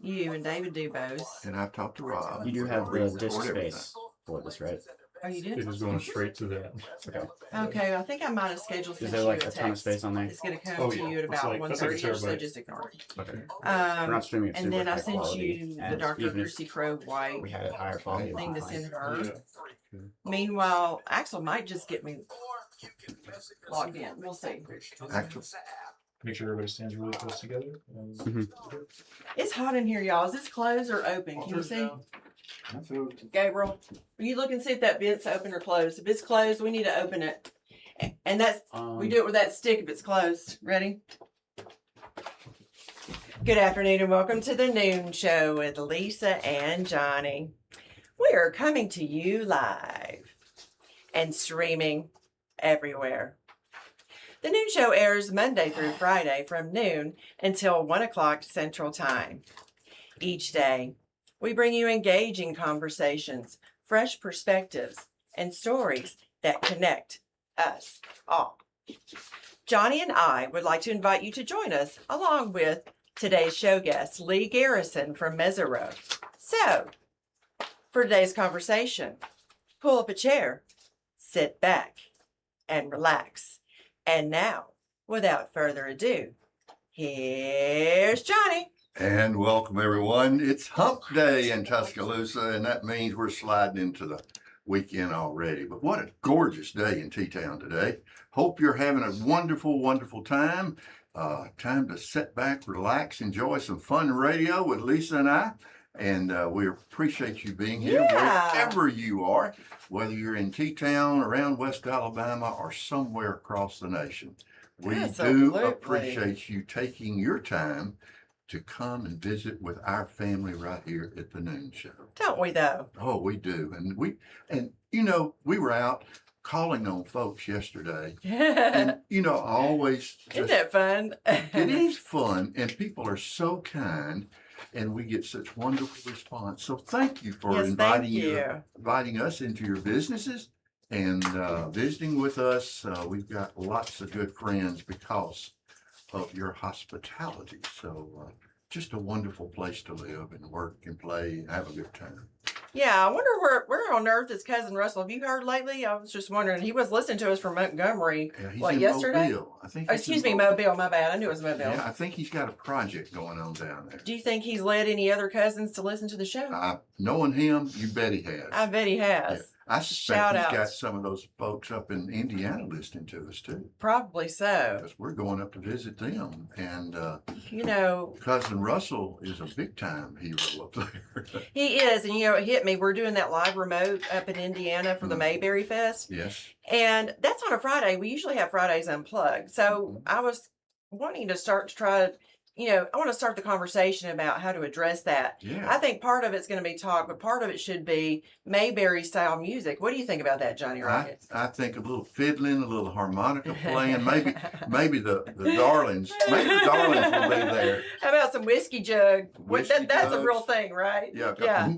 You and David do both. And I've talked to Rob. You do have the disk space for this, right? Oh, you It did? is going straight to that. Okay. Okay, I think I might have scheduled Is sent there you like a a ton of text. space on there? It's going to come Oh, to yeah. you at It's about like- that's like a 1:30, so terabyte. just ignore it. Okay. We're not streaming it And super then I high sent quality, you the and darker even if Christy Crow white we had it higher quality. thing to send her. Yeah. Meanwhile, Axel might just get me logged in. We'll see. Actually, Make sure everybody stands really close together. It's hot in here, y'all. Is this closed or open? Can you see? Gabriel, will you look and see if that vent's open or closed? If it's closed, we need to open it. And that's, we do it with that stick if it's closed. Ready? Good afternoon and welcome to the Noon Show with Lisa and Johnny. We are coming to you live and streaming everywhere. The Noon Show airs Monday through Friday from noon until 1 o'clock Central Time. Each day, we bring you engaging conversations, fresh perspectives, and stories that connect us all. Johnny and I would like to invite you to join us along with today's show guest, Lee Garrison from Mesereau. So, for today's conversation, pull up a chair, sit back, and relax. And now, without further ado, here's Johnny. and welcome everyone. It's Hump Day in Tuscaloosa, and that means we're sliding into the weekend already. But what a gorgeous day in T-Town today. Hope you're having a wonderful, wonderful time. Time to sit back, relax, enjoy some fun radio with Lisa and I. And we appreciate you being here wherever you are, whether you're in T-Town, around West Alabama, or somewhere across the nation. We do Absolutely. appreciate you taking your time to come and visit with our family right here at the Noon Show. Don't we though? Oh, we do. And we were out calling on folks yesterday. And Isn't I always just, that fun? it is fun, and people are so kind, and we get such wonderful response. So thank you for Yes, inviting thank you. inviting us into your businesses and visiting with us. We've got lots of good friends because of your hospitality. So just a wonderful place to live and work and play and have a good time. Yeah, I wonder where on earth is Cousin Russell? Have you heard lately? I was just wondering. He was listening to us from Montgomery. Yeah, he's What, in yesterday? Mobile. I think Oh, he's in excuse me, Mobile. My bad. I knew it was Mobile. Yeah, I think he's got a project going on down there. Do you think he's led any other cousins to listen to the show? Knowing him, you bet he has. I bet he has. Yeah. I suspect Shout he's out. got some of those folks up in Indiana listening to us too, Probably so. because we're going up to visit them. And You know, Cousin Russell is a big time hero up there. he is. And, it hit me. We're doing that live remote up in Indiana for the Mayberry Fest. Yes. And that's on a Friday. We usually have Fridays unplugged. So I was wanting to I want to start the conversation about how to address that. Yeah. I think part of it's going to be talk, but part of it should be Mayberry style music. What do you think about that, Johnny Rocket? I think a little fiddling, a little harmonica playing, maybe the Darlings, maybe the Darlings will be there. How about some whiskey jug? Whiskey That's a jugs. real thing, right? Yeah. Yeah.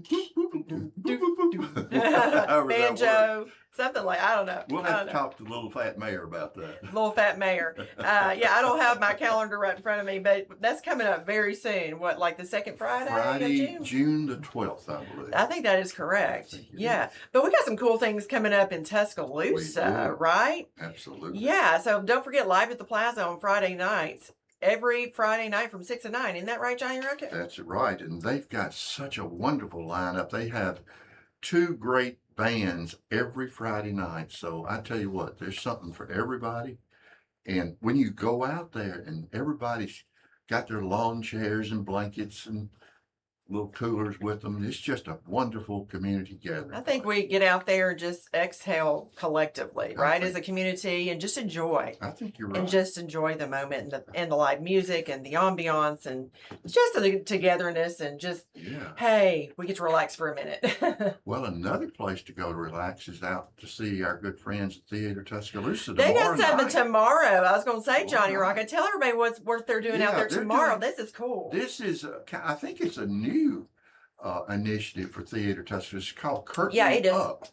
However that works. Banjo, something like, I don't know. We'll I have don't to know. talk to Little Fat Mayor about that. Little Fat Mayor. Yeah, I don't have my calendar right in front of me, but that's coming up very soon. What, like the second Friday Friday, of June? June the 12th, I believe. I think that is correct. think it Yeah. But we got some cool things coming up in Tuscaloosa, We do. right? Absolutely. Yeah. So don't forget Live at the Plaza on Friday nights. Every Friday night from 6 to 9. Isn't that right, Johnny Rocket? That's right. And they've got such a wonderful lineup. They have two great bands every Friday night. So I tell you what, there's something for everybody. And when you go out there and everybody's got their lawn chairs and blankets and little coolers with them, it's just a wonderful community gathering. I think we get out there and just exhale collectively, I right, think- as a community, and just enjoy. I think you're right. And just enjoy the moment and the live music and the ambiance and just the togetherness and just, Yeah. hey, we get to relax for a minute. Well, another place to go to relax is out to see our good friends at Theater Tuscaloosa They tomorrow got something night. tomorrow. I was going to say, Johnny Tomorrow Rocket, tell everybody what they're doing out Yeah, there they're tomorrow. doing- This is cool. This is, I think it's a new initiative for Theater Tuscaloosa. It's called Curtain Yeah, it is. Up.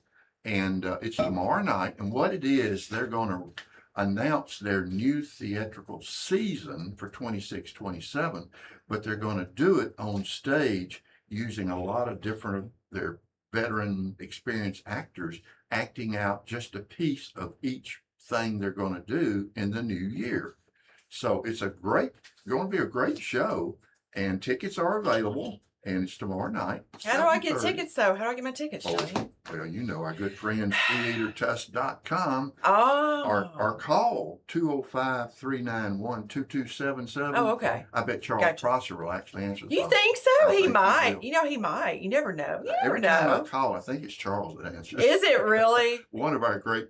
And it's tomorrow night. And what it is, they're going to announce their new theatrical season for 26-27, but they're going to do it on stage using a lot of different of their veteran experienced actors acting out just a piece of each thing they're going to do in the new year. So it's going to be a great show, and tickets are available, and it's tomorrow night. How do I get 7:30. tickets though? How do I get my tickets, Johnny? Well, you know our good friends, theatertusk.com, Oh. or call 205-391-2277. Oh, okay. I bet Charles Gotcha. Prosser will actually answer the You phone. think so? I He think he might. will. You know, he might. You never know. You never Every time I know. call, I think it's Charles that answers. Is it really? One of our great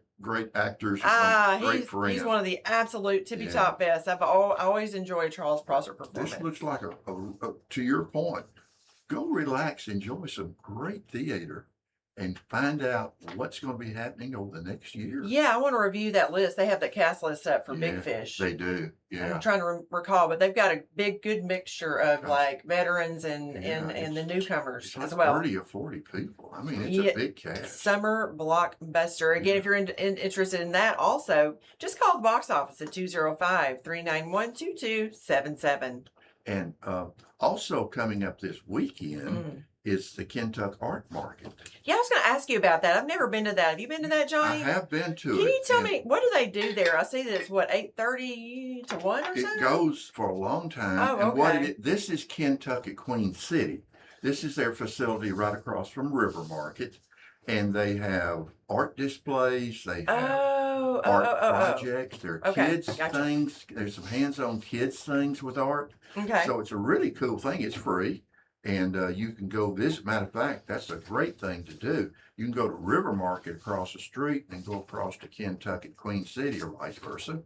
actors, great friends. He's one of the absolute tippy top best. I always enjoyed Charles Prosser performance. This looks like to your point, go relax, enjoy some great theater, and find out what's going to be happening over the next year. Yeah, I want to review that list. They have that cast list up for Yeah, Big Fish. They do, I'm yeah. trying to recall, but they've got a good mixture of Gosh. like veterans and Yeah, the newcomers It's like as well. 30 or 40 people. I mean, it's Yeah, a big cast. Summer blockbuster. Again, if you're interested in that, also just call the box office at 205-391-2277. And also coming up this weekend Mm. is the Kentucky Art Market. Yeah, I was going to ask you about that. I've never been to that. Have you been to that, I Johnny? have been to it. Can you tell and me, what do they do there? I see that it's, 8:30 to 1 or It so? goes for a long time. Oh, And what okay. this is Kentucky Queen City. This is their facility right across from River Market. And they have art displays. They have art projects. There are Okay, kids gotcha. things. There's some hands-on kids things with art. Okay. So it's a really cool thing. It's free. And you can go visit. Matter of fact, that's a great thing to do. You can go to River Market across the street and go across to Kentucky Queen City or vice versa.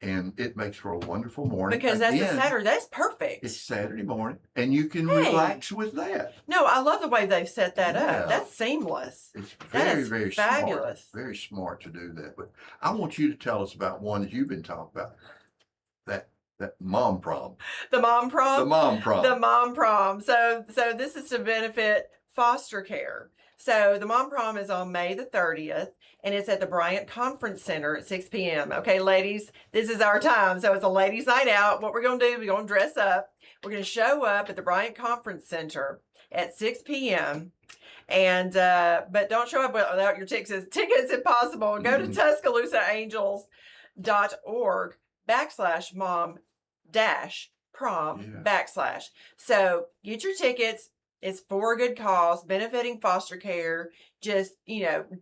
And it makes for a wonderful morning. Because that's a Again, Saturday. That's perfect. It's Saturday morning, and you can Hey. relax with that. No, I love the way they've set that Yeah. up. That's seamless. It's That very, is very fabulous. smart. Very smart to do that. But I want you to tell us about one that you've been talking about. That mom prom. The mom prom. The mom prom. The mom prom. So this is to benefit foster care. So the mom prom is on May the 30th, and it's at the Bryant Conference Center at 6 p.m. Okay, ladies, this is our time. So it's a ladies' night out. What we're going to do, we're going to dress up. We're going to show up at the Bryant Conference Center at 6 p.m. And but don't show up without your tickets. Tickets if possible. Go to TuscaloosaAngels.org/mom-prom/. So get your tickets. It's for a good cause, benefiting foster care. Just,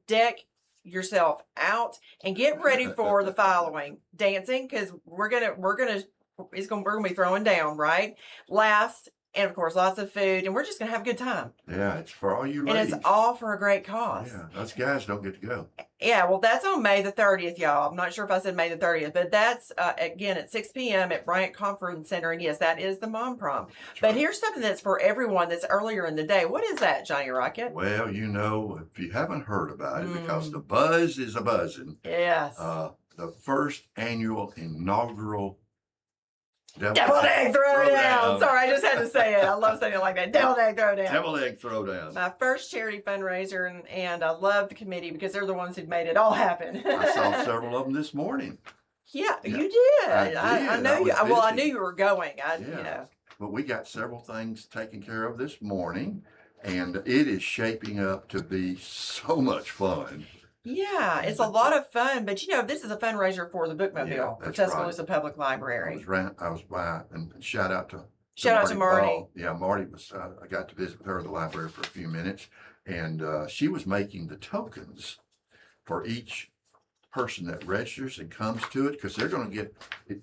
deck yourself out and get ready for the following dancing, because we're gonna be throwing down, right? Laughs, and of course lots of food, and we're just gonna have a good time. Yeah, it's for all you And ladies. it's all for a great cause. Yeah, us guys don't get to go. Yeah, well, that's on May the 30th, y'all. I'm not sure if I said May the 30th, but that's, again, at 6 p.m. at Bryant Conference Center. And yes, that is the mom prom. But here's something that's for everyone that's earlier in the day. What is that, Johnny Rocket? Well, if you haven't heard about it, because the buzz is a buzzing. Yes. The first annual inaugural Deviled Egg Throwdown. Sorry, I just had to say it. I love saying it like that. Deviled Egg Throwdown. Deviled Egg Throwdown. My first charity fundraiser, and I love the committee because they're the ones who made it all happen. I saw several of them this morning. Yeah, you did. I I know did. you. I was Well, I busy. knew you were going. Yeah. But we got several things taken care of this morning, and it is shaping up to be so much fun. Yeah, it's a lot of fun. But this is a fundraiser for the bookmobile Yeah, for that's Tuscaloosa Public I Library. was by, and shout out to Marty. Ball. Yeah, Marty was. I got to visit with her at the library for a few minutes, and she was making the tokens for each person that registers and comes to it, because they're going to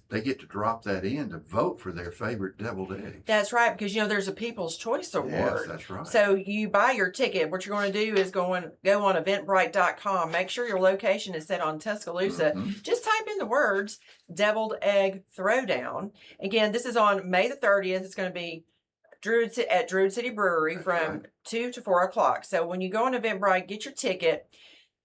they get to drop that in to vote for their favorite deviled egg. That's right, because there's a People's Choice Award. Yes, that's right. So you buy your ticket. What you're going to do is go on Eventbrite.com. Make sure your location is set on Tuscaloosa. Mhm. Just type in the words Deviled Egg Throwdown. Again, this is on May the 30th. It's going to be at Druid City Brewery from 2 to 4 o'clock. So when you go on Eventbrite, get your ticket.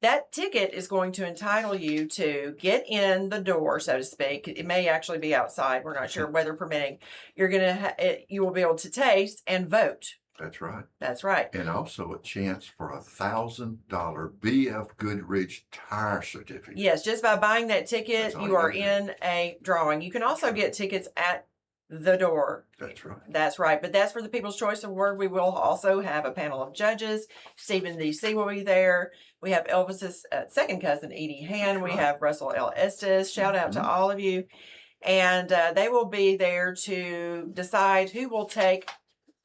That ticket is going to entitle you to get in the door, so to speak. It may actually be outside. We're not sure, weather permitting. You will be able to taste and vote That's right. That's right. And also a chance for $1,000 BF Goodrich tire certificate. Yes, just by buying that ticket, That's all you you are gotta do. in a drawing. You can also get tickets at the door. That's right. That's right. But that's for the People's Choice Award. We will also have a panel of judges. Stephen D.C. will be there. We have Elvis's second cousin, Edie Han. That's We right. have Russell L. Estes. Shout out to Mhm. all of you. And they will be there to decide who will take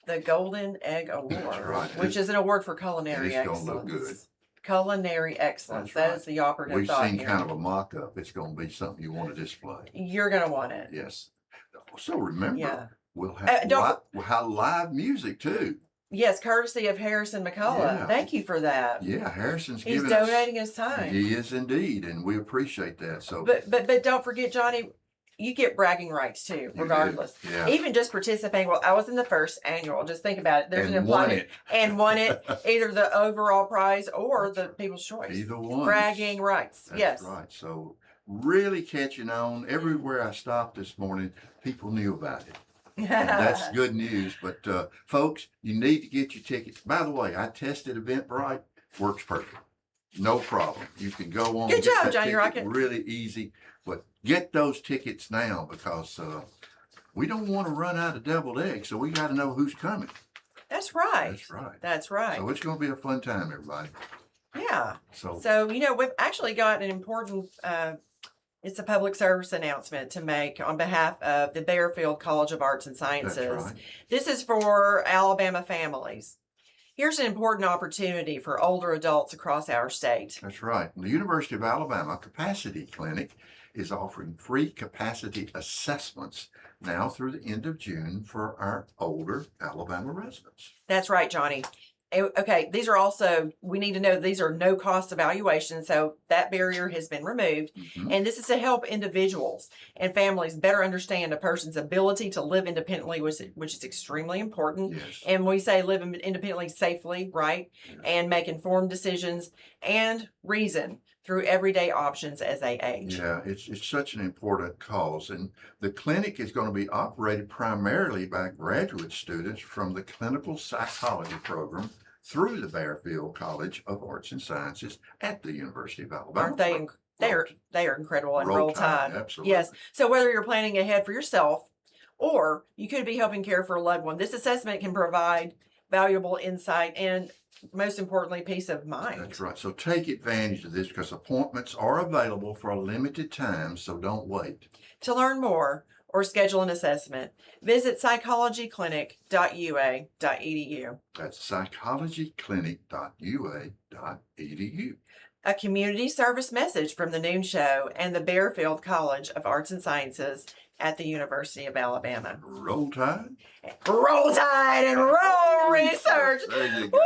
the Golden Egg Award, right. which is an award for culinary it's gonna excellence. look good. Culinary excellence. That's That right. is the operative We've thought seen here. kind of a mock-up. It's going to be something you want to display. You're going to want it. Yes. So remember, Yeah. we'll have, don't we'll have live music too. Yes, courtesy of Harrison McCullough. Yeah. Thank you for that. Yeah, Harrison's He's giving us. donating his time. He is indeed, and we appreciate that. So, But don't forget, Johnny, you get bragging rights too, you do. regardless. Yeah. Even just participating. Well, I was in the first annual. Just think about it. There's an And won employee it. and won it, either the overall prize or the People's Choice. Either one. Bragging rights. That's Yes. right. So really catching on. Everywhere I stopped this morning, people knew about it. And that's good news. But folks, you need to get your tickets. By the way, I tested Eventbrite. Works perfect. No problem. You can go on. Good get job, that Johnny ticket Rocket. Really easy. But get those tickets now because we don't want to run out of deviled eggs. So we got to know who's coming. That's right. That's right. That's right. So it's going to be a fun time, everybody. Yeah. So So, we've actually got an important, it's a public service announcement to make on behalf of the Bearfield College of Arts and that's Sciences. right. This is for Alabama families. Here's an important opportunity for older adults across our state. That's right. The University of Alabama Capacity Clinic is offering free capacity assessments now through the end of June for our older Alabama residents. That's right, Johnny. Okay, these are also, we need to know these are no cost evaluations, so that barrier has been removed. Mhm. And this is to help individuals and families better understand a person's ability to live independently, which is extremely important. Yes. And we say live independently safely, right? Yes. And make informed decisions and reason through everyday options as they age. Yeah, it's such an important cause. And the clinic is going to be operated primarily by graduate students from the clinical psychology program through the Bearfield College of Arts and Sciences at the University of Alabama. Aren't they? They are incredible and roll tide. Absolutely. Yes. So whether you're planning ahead for yourself or you could be helping care for a loved one, this assessment can provide valuable insight and, most importantly, peace of mind. That's right. So take advantage of this because appointments are available for a limited time, so don't wait. To learn more or schedule an assessment, visit psychologyclinic.ua.edu. That's psychologyclinic.ua.edu. A community service message from the Noon Show and the Bearfield College of Arts and Sciences at the University of Alabama. Roll Tide. Roll Tide and roll research. There you Woo! go.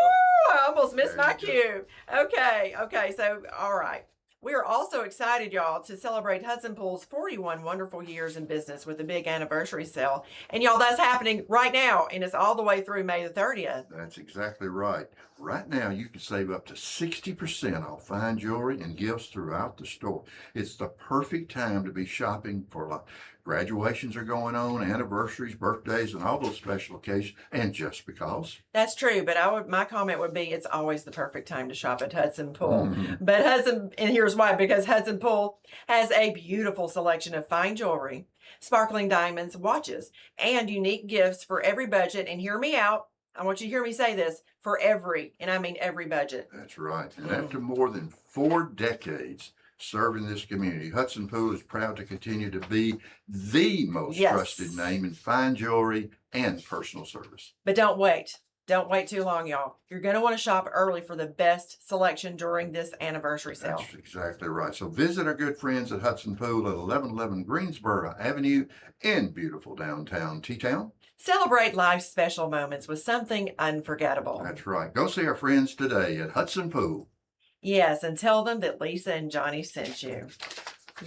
I almost missed There my you cue. Okay. So, all right. We are also excited, y'all, to celebrate Hudson Pool's 41 wonderful years in business with a big anniversary sale. And y'all, that's happening right now, and it's all the way through May the 30th. That's exactly right. Right now, you can save up to 60% off fine jewelry and gifts throughout the store. It's the perfect time to be shopping for graduations are going on, anniversaries, birthdays, and all those special occasions. And just because. That's true, but my comment would be it's always the perfect time to shop at Hudson Pool. Mhm. But and here's why, because Hudson Pool has a beautiful selection of fine jewelry, sparkling diamonds, watches, and unique gifts for every budget. And hear me out. I want you to hear me say this, for every, and I mean every budget. That's right. And after more than 4 decades serving this community, Hudson Pool is proud to continue to be the most Yes. trusted name in fine jewelry and personal service. But don't wait. Don't wait too long, y'all. You're going to want to shop early for the best selection during this anniversary sale. That's exactly right. So visit our good friends at Hudson Pool at 1111 Greensboro Avenue in beautiful downtown T-Town. Celebrate life's special moments with something unforgettable. That's right. Go see our friends today at Hudson Pool. Yes, and tell them that Lisa and Johnny sent you.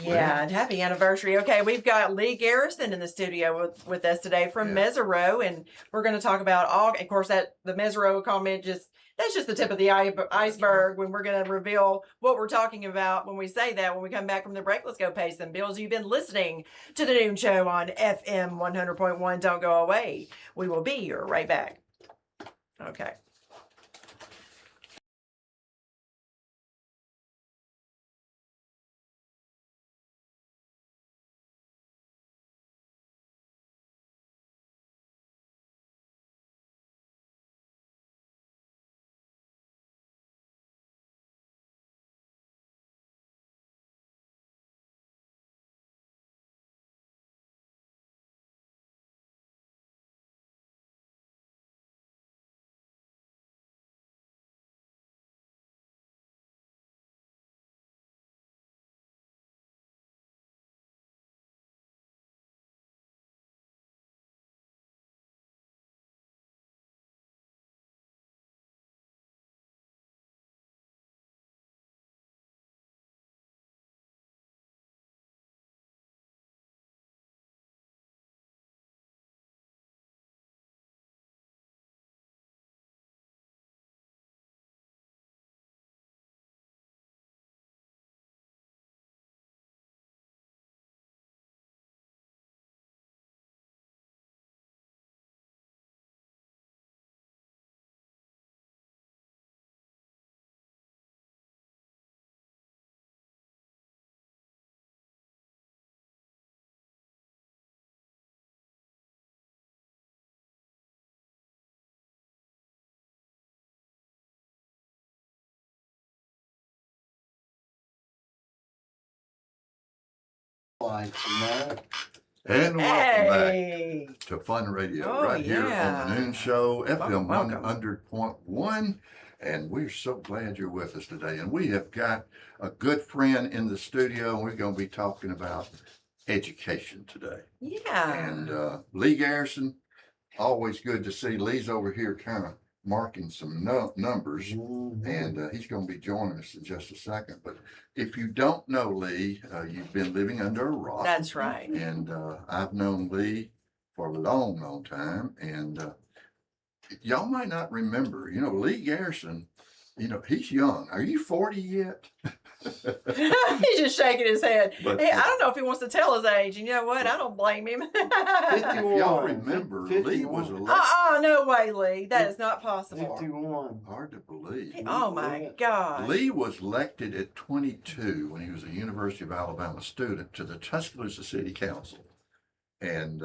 Yeah, and happy anniversary. Okay, we've got Lee Garrison in the studio with us today from Yeah. Mesero, and we're going to talk about of course, that the Mesero comment that's just the tip of the iceberg when we're going to reveal what we're talking about when we say that. When we come back from the break, let's go pay some bills. You've been listening to the Noon Show on FM 100.1. Don't go away. We will be right back. Okay. And welcome Hey. back to Fun Radio, Oh, right here on yeah. the Noon Show, FM Welcome. 100.1. And we're so glad you're with us today. And we have got a good friend in the studio, and we're going to be talking about education today. Yeah. And Lee Garrison, always good to see. Lee's over here kind of marking some numbers, and he's going to be joining us in just a second. But if you don't know Lee, you've been living under a rock. That's right. And I've known Lee for a long, long time. And y'all might not remember, Lee Garrison, he's young. Are you 40 yet? He's just shaking his head. But, Hey, I don't know if he wants to tell his age. And you know what? I don't blame him. If y'all remember, Lee was elected. No way, Lee. That is not possible. 51. Hard to believe. Oh my God. Lee was elected at 22 when he was a University of Alabama student to the Tuscaloosa City Council. And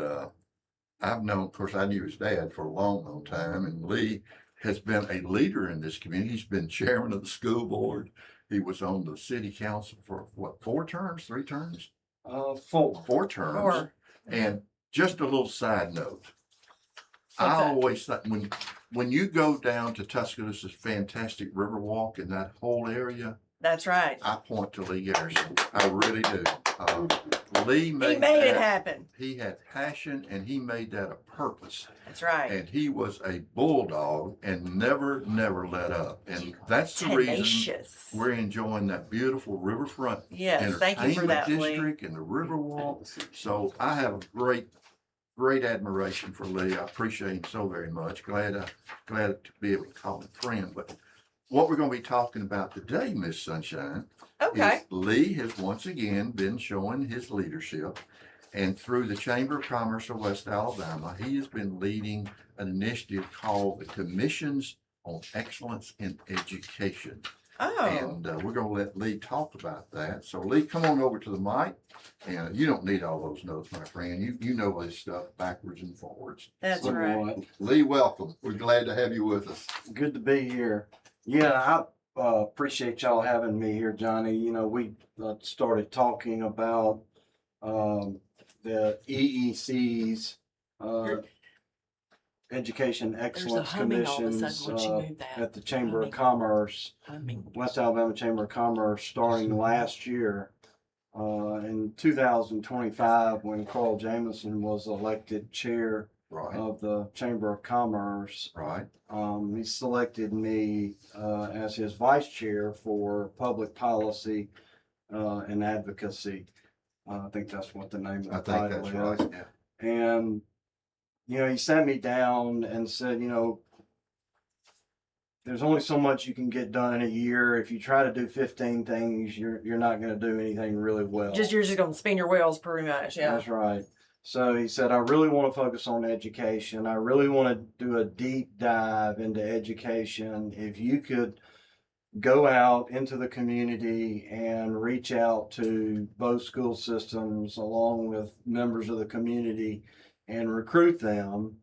I've known, of course, I knew his dad for a long, long time. And Lee has been a leader in this community. He's been chairman of the school board. He was on the city council for what, 4 terms, 3 terms? 4. 4 terms. 4. And just a little side note. I What's that? always thought when you go down to Tuscaloosa's fantastic Riverwalk in that whole area, That's right. I point to Lee Garrison. I really do. Lee He made made it that. happen. He had passion, and he made that a purpose. That's right. And he was a bulldog and never let up. And that's the reason Tenacious. we're enjoying that beautiful riverfront Yes, thank you for that, Lee. district and the Riverwalk. So I have a great admiration for Lee. I appreciate him so very much. Glad to be able to call him friend. But what we're going to be talking about today, Miss Sunshine, Okay. is Lee has once again been showing his leadership. And through the Chamber of Commerce of West Alabama, he has been leading an initiative called the Commissions on Excellence in Education. Oh. And we're going to let Lee talk about that. So Lee, come on over to the mic. And you don't need all those notes, my friend. You know this stuff backwards and forwards. That's So, right. Lee, welcome. We're glad to have you with us. Good to be here. Yeah, I appreciate y'all having me here, Johnny. We started talking about the EEC's Education Excellence Commissions at the Chamber of Commerce, West Alabama Chamber of Commerce, starting last year. In 2025, when Carl Jamison was elected chair Right. of the Chamber of Commerce, Right. he selected me as his vice chair for public policy and advocacy. I think that's what the name I of the think title that's is. right. Yeah. And, he sat me down and said, there's only so much you can get done in a year. If you try to do 15 things, you're not going to do anything really well. You're just going to spin your wheels pretty much. Yeah. That's right. So he said, I really want to focus on education. I really want to do a deep dive into education. If you could go out into the community and reach out to both school systems along with members of the community and recruit them,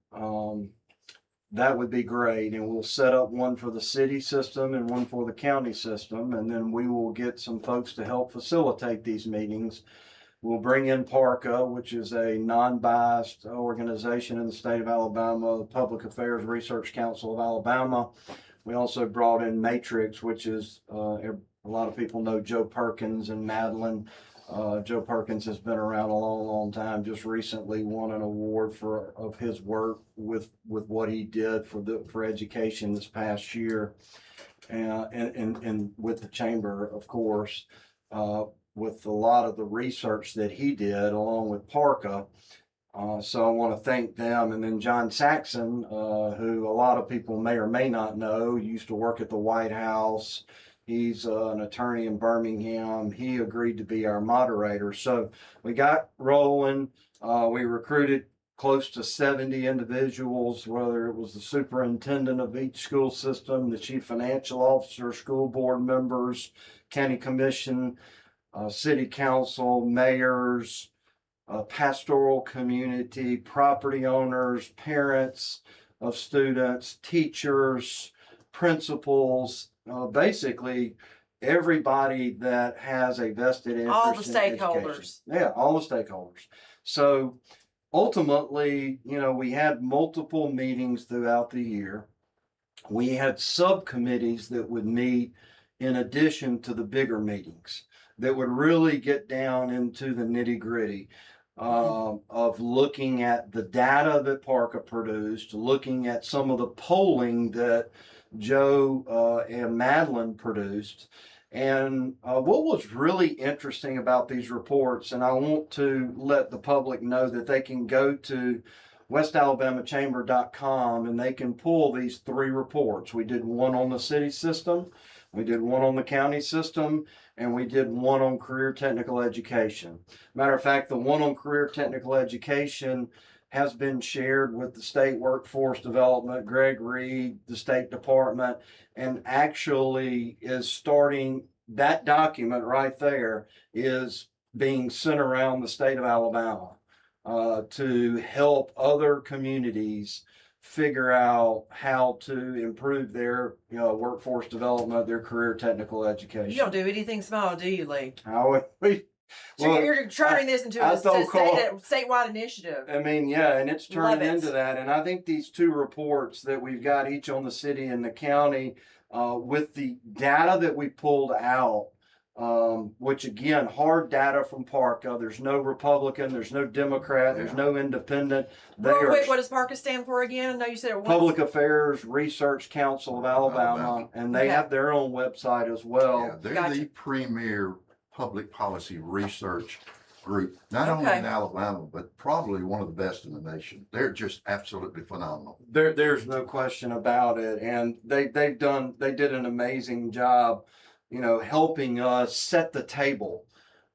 that would be great. And we'll set up one for the city system and one for the county system. And then we will get some folks to help facilitate these meetings. We'll bring in PARCA, which is a non-biased organization in the state of Alabama, the Public Affairs Research Council of Alabama. We also brought in Matrix, which is, a lot of people know Joe Perkins and Madeline. Joe Perkins has been around a long, long time. Just recently won an award of his work with what he did for education this past year, and with the chamber, of course, with a lot of the research that he did along with PARCA. So I want to thank them. And then John Saxon, who a lot of people may or may not know, used to work at the White House. He's an attorney in Birmingham. He agreed to be our moderator. So we got rolling. We recruited close to 70 individuals, whether it was the superintendent of each school system, the chief financial officer, school board members, county commission, city council, mayors, pastoral community, property owners, parents of students, teachers, principals, basically everybody that has a vested interest All the in stakeholders. education. Yeah, all the stakeholders. So ultimately, we had multiple meetings throughout the year. We had subcommittees that would meet in addition to the bigger meetings that would really get down into the nitty-gritty of looking at the data that PARCA produced, looking at some of the polling that Joe and Madeline produced. And what was really interesting about these reports, and I want to let the public know that they can go to westalabamachamber.com and they can pull these 3 reports. We did one on the city system, we did one on the county system, and we did one on career technical education. Matter of fact, the one on career technical education has been shared with the state workforce development, Greg Reed, the State Department, and actually is starting, that document right there is being sent around the state of Alabama to help other communities figure out how to improve their workforce development, their career technical education. You don't do anything small, do you, Lee? How would we? So Well, you're turning this into I a thought statewide initiative. I mean, yeah, and it's Love turning it. into that. And I think these 2 reports that we've got, each on the city and the county, with the data that we pulled out, which again, hard data from PARCA. There's no Republican, there's no Democrat, there's no independent. They Real are quick, what does PARCA stand for again? I know you said it was. Public Affairs Research Council of Alabama, and they Okay. have their own website as well. Yeah, they're Gotcha. the premier public policy research group, not only Okay. in Alabama, but probably one of the best in the nation. They're just absolutely phenomenal. There's no question about it, and they did an amazing job, helping us set the table.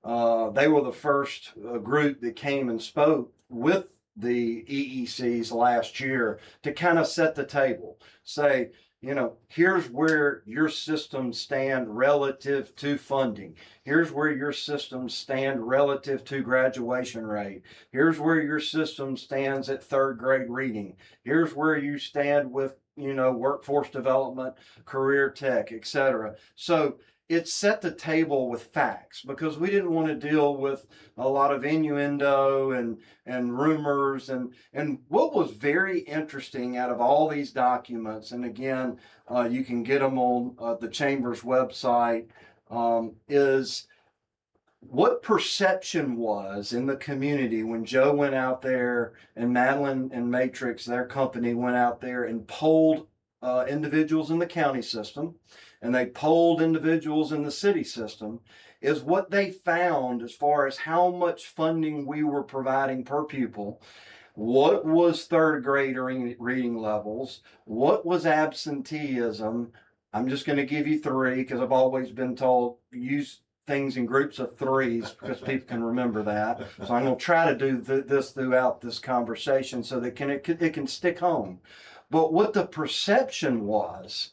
They were the first group that came and spoke with the EECs last year to kind of set the table, say, here's where your systems stand relative to funding. Here's where your systems stand relative to graduation rate. Here's where your system stands at 3rd grade reading. Here's where you stand with, workforce development, career tech, etc. So it set the table with facts, because we didn't want to deal with a lot of innuendo and rumors. And what was very interesting out of all these documents, and again, you can get them on the Chamber's website, is what perception was in the community when Joe went out there and Madeline and Matrix, their company, went out there and polled individuals in the county system, and they polled individuals in the city system, is what they found as far as how much funding we were providing per pupil, what was 3rd grade reading levels, what was absenteeism. I'm just going to give you 3 because I've always been told use things in groups of threes because people can remember that. So I'm going to try to do this throughout this conversation so that it can stick home. But what the perception was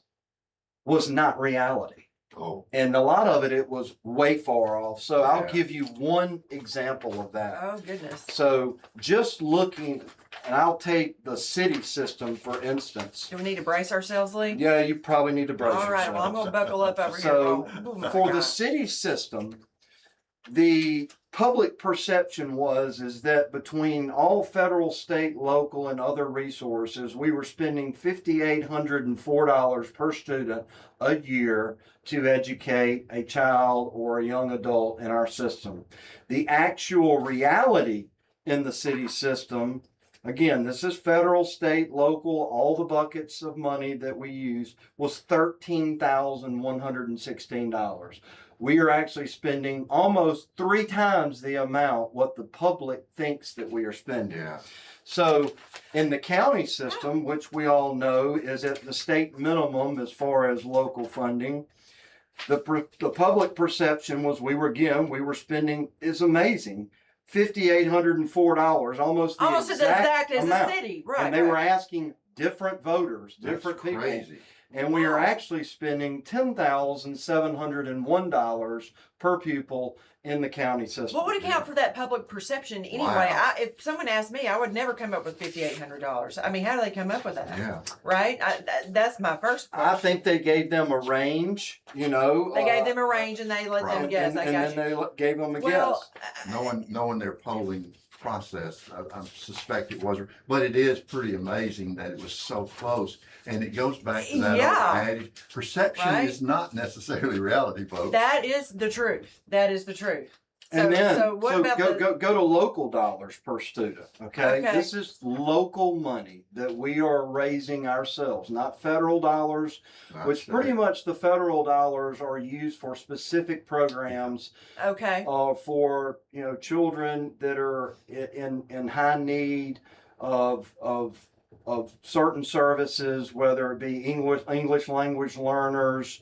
not reality. Oh, And a lot of it was way far off. So I'll Yeah. give you one example of that. Oh, goodness. So just looking, and I'll take the city system for instance. Do we need to brace ourselves, Lee? Yeah, you probably need to brace All right, yourself. well, I'm going to buckle up over So, here. Oh, my For the gosh. city system, the public perception is that between all federal, state, local, and other resources, we were spending $5,804 per student a year to educate a child or a young adult in our system. The actual reality in the city system, again, this is federal, state, local, all the buckets of money that we use, was $13,116. We are actually spending almost 3 times the amount what the public thinks that we are spending. yeah. So in the county system, which we all know is at the state minimum as far as local funding, the public perception was we were spending is amazing. $5,804, almost the Almost as exact exact as amount. the city. Right. And they were right. asking different voters, different That's people. crazy. And we are Wow. actually spending $10,701 per pupil in the county system. What would account for that public perception anyway? Wow. If someone asked me, I would never come up with $5,800. I mean, how do they come up with that? Yeah. Right? That's my first question. I think they gave them a range, They gave them a range and they let them Right. guess. I got then you. they gave them a Well, guess. Knowing their polling process, I suspect it wasn't, but it is pretty amazing that it was so close. And it goes back to that Yeah. old adage, perception Right. is not necessarily reality, folks. that is the truth. That is the truth. And then, so what about go to local dollars per student, okay? Okay. This is local money that we are raising ourselves, not federal dollars, which pretty much the federal dollars are used for specific programs okay. for children that are in high need of certain services, whether it be English language learners.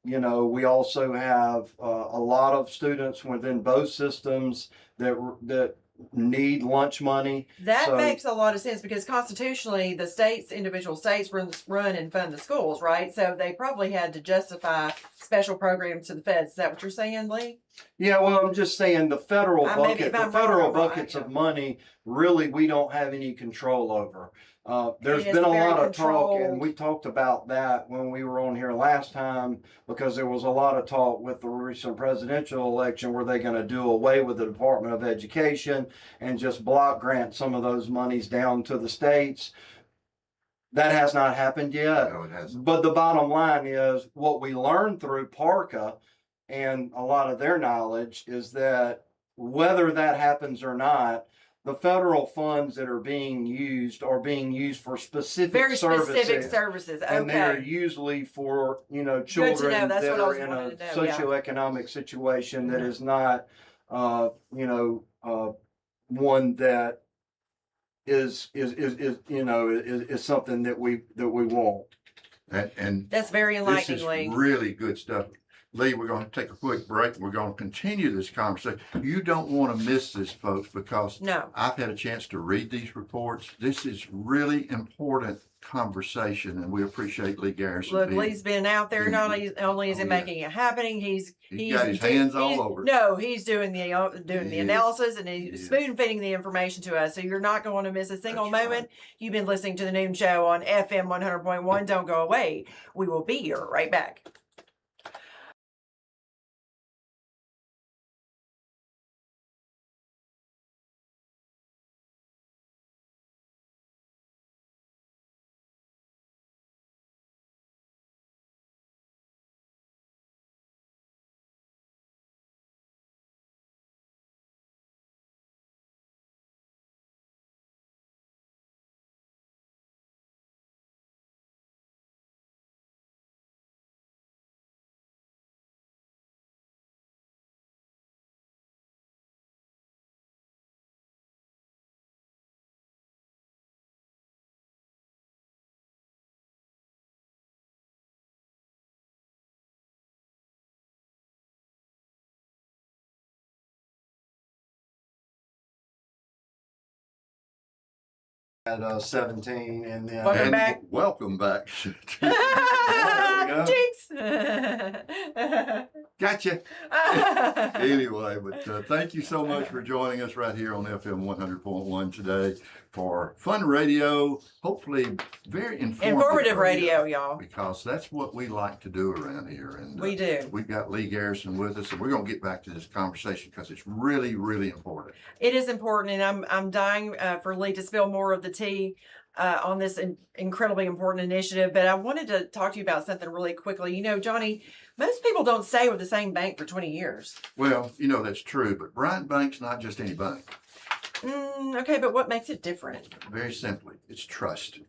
We also have a lot of students within both systems that need lunch money. That So- makes a lot of sense because constitutionally, the individual states run and fund the schools, right? So they probably had to justify special programs to the feds. Is that what you're saying, Lee? Yeah, well, I'm just saying the federal Maybe if the I'm federal wrong, buckets yeah. of money, really, we don't have any control over. There's It is been a very lot of talk, and controlled. we talked about that when we were on here last time, because there was a lot of talk with the recent presidential election. Were they going to do away with the Department of Education and just block grant some of those monies down to the states? That has not happened yet. No, it hasn't. But the bottom line is what we learned through PARCA and a lot of their knowledge is that whether that happens or not, the federal funds that are being used for specific Very services. specific services. And they're Okay. usually for, to children know. That's that what I are was in a wanting to know, yeah. socioeconomic situation that is not, one that is something that we want. And That's very this is enlightening, Lee. really good stuff. Lee, we're going to take a quick break. We're going to continue this conversation. You don't want to miss this, folks, because No. I've had a chance to read these reports. This is really important conversation, and we appreciate Lee Garrison. Look, being- Lee's been out there. Not only is Oh, he yeah. making it happening, he's got his hands all over it. No, he's doing the He is. analysis and he's He is. spoon feeding the information to us. So you're not going to miss a single That's moment. right. You've been listening to the Noon Show on FM 100.1. Don't go away. We will be here right back. at 17, and then Welcome And back. welcome back. go. Jinx. Gotcha. Anyway, but thank you so much for joining us right here on FM 100.1 today for fun radio, hopefully very Informative radio, y'all. because that's what we like to do around here. And We do. we've got Lee Garrison with us, and we're going to get back to this conversation because it's really, really important. It is important, and I'm dying for Lee to spill more of the tea on this incredibly important initiative. But I wanted to talk to you about something really quickly. You know, Johnny, most people don't stay with the same bank for 20 years. Well, you know, that's true, but Bryant Bank's not just any bank. Okay, but what makes it different? Very simply, it's trust.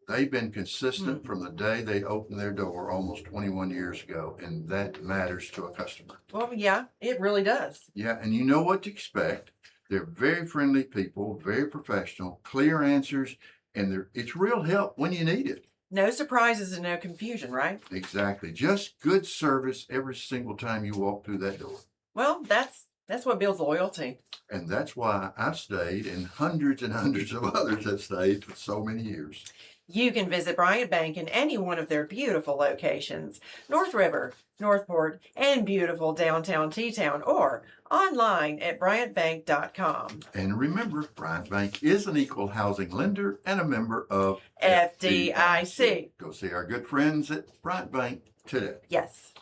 They've been consistent from the day they opened their door almost 21 years ago, and that matters to a customer. Well, yeah, it really does. Yeah, and you know what to expect. They're very friendly people, very professional, clear answers, and it's real help when you need it. No surprises and no confusion, right? Exactly. Just good service every single time you walk through that door. Well, that's what builds loyalty. And that's why I've stayed, and hundreds of others have stayed for so many years. You can visit Bryant Bank in any one of their beautiful locations, North River, Northport, and beautiful downtown T-Town, or online at bryantbank.com. And remember, Bryant Bank is an equal housing lender and a member of FDIC. Go see our good friends at Bryant Bank today. Yes.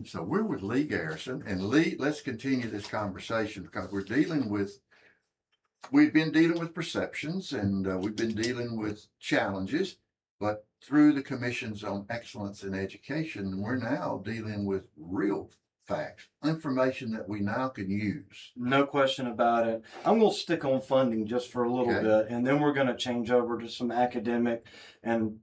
So we're with Lee Garrison, and Lee, let's continue this conversation because we've been dealing with perceptions, and we've been dealing with challenges, but through the commissions on excellence in education, we're now dealing with real facts, information that we now can use. No question about it. I'm going to stick on funding just for a little Okay. bit, and then we're going to change over to some academic and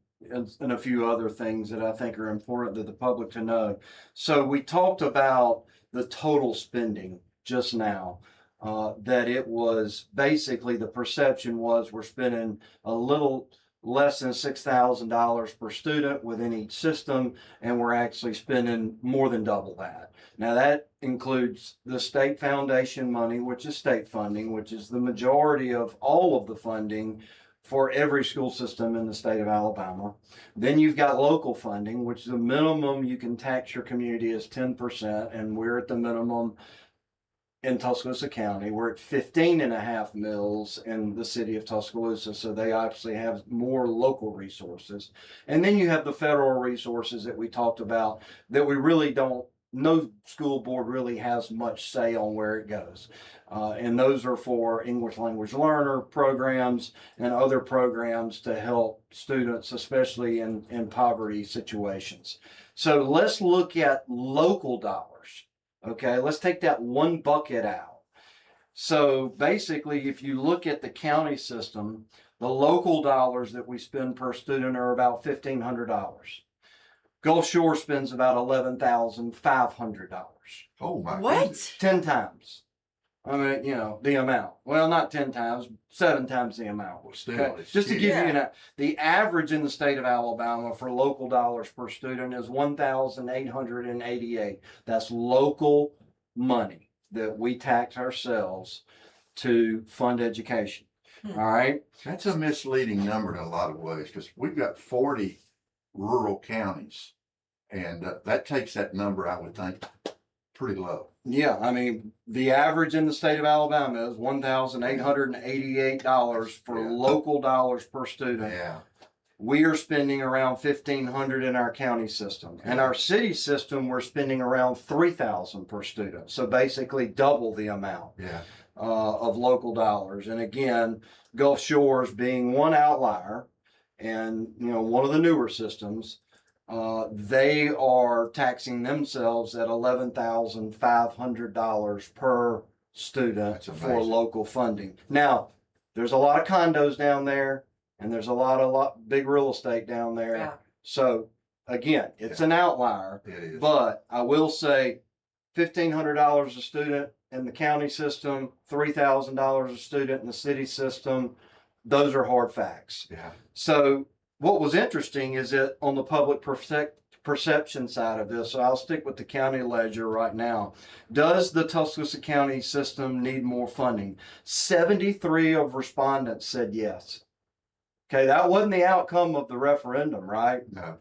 a few other things that I think are important to the public to know. So we talked about the total spending just now, that it was basically the perception was we're spending a little less than $6,000 per student within each system, and we're actually spending more than double that. Now that includes the state foundation money, which is state funding, which is the majority of all of the funding for every school system in the state of Alabama. Then you've got local funding, which the minimum you can tax your community is 10%, and we're at the minimum in Tuscaloosa County. We're at 15.5 mils in the city of Tuscaloosa, so they obviously have more local resources. And then you have the federal resources that we talked about that we really don't, no school board really has much say on where it goes. And those are for English language learner programs and other programs to help students, especially in poverty situations. So let's look at local dollars. Okay, let's take that one bucket out. So basically, if you look at the county system, the local dollars that we spend per student are about $1,500. Gulf Shore spends about $11,500. Oh my What? goodness. 10 times. I mean, you know, the amount. Well, not 10 times, 7 times the amount. Well, still, Okay? it's Just to huge. give you the average in the state of Alabama for local dollars per student is $1,888. That's local money that we tax ourselves to fund education. Hmm. All right. That's a misleading number in a lot of ways because we've got 40 rural counties, and that takes that number, I would think, pretty low. Yeah, I mean, the average in the state of Alabama is $1,888 for Yeah. local dollars per student. Yeah. We are spending around $1,500 in our county system. And our city system, we're spending around $3,000 per student. So basically double the amount Yeah. of local dollars. And again, Gulf Shores being one outlier and, you know, one of the newer systems, they are taxing themselves at $11,500 per student That's for amazing. local funding. Now, there's a lot of condos down there, and there's a lot big real estate down there. Yeah. So again, it's an outlier, It is. but I will say $1,500 a student in the county system, $3,000 a student in the city system. Those are hard facts. Yeah. So what was interesting is that on the public perception side of this, so I'll stick with the county ledger right now. Does the Tuscaloosa County system need more funding? 73 of respondents said yes. Okay, that wasn't the outcome of the referendum, right? No.